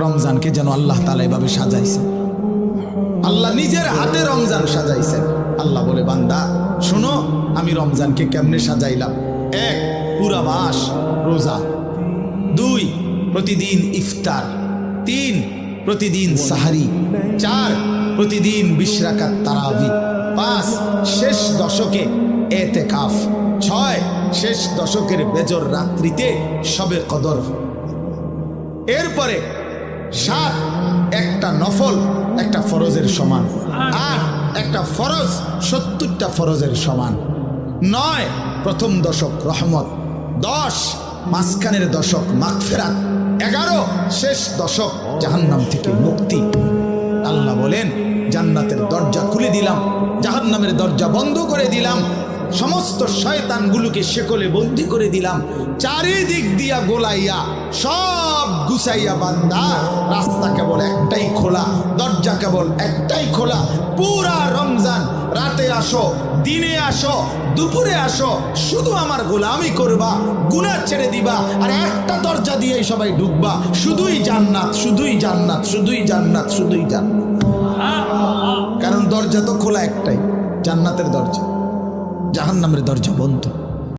রমজানকে যেন আল্লাহ তাআলা এভাবে সাজাইছেন। আল্লাহ নিজের হাতে রমজান সাজাইছেন। আল্লাহ বলে, বান্দা শোনো আমি রমজানকে কেমনে সাজাইলাম। 1, পুরা মাস রোজা। 2, প্রতিদিন ইফতার। 3, প্রতিদিন সাহারি। 4, প্রতিদিন 20 রাকাত তারাবি। 5, শেষ দশকে এতেকাফ। 6, শেষ দশকের বেজর রাত্রিতে শবে কদর। এরপরে 7, একটা নফল একটা ফরজের সমান। 8, একটা ফরজ 70টা ফরজের সমান। 9, প্রথম দশক রহমত। 10, মাঝখানের দশক মাগফিরাত। 11, শেষ দশক জাহান্নাম থেকে মুক্তি। আল্লাহ বলেন, জান্নাতের দরজা খুলে দিলাম, জাহান্নামের দরজা বন্ধ করে দিলাম, সমস্ত শয়তানগুলোকে শেকলে বন্দী করে দিলাম, চারিদিক দিয়া গোলাইয়া সব গুছাইয়া বান্দা রাস্তা কেবল একটাই খোলা, দরজা কেবল একটাই খোলা। পুরা রমজান রাতে আসো, দিনে আসো, দুপুরে আসো, শুধু আমার গোলামি করবা, গুনাহ ছেড়ে দিবা, আর একটা দরজা দিয়ে সবাই ঢুকবা, শুধুই জান্নাত, শুধুই জান্নাত, শুধুই জান্নাত, শুধুই জান্নাত। কারণ দরজা তো খোলা একটাই, জান্নাতের দরজা, জাহান্নামের দরজা বন্ধ।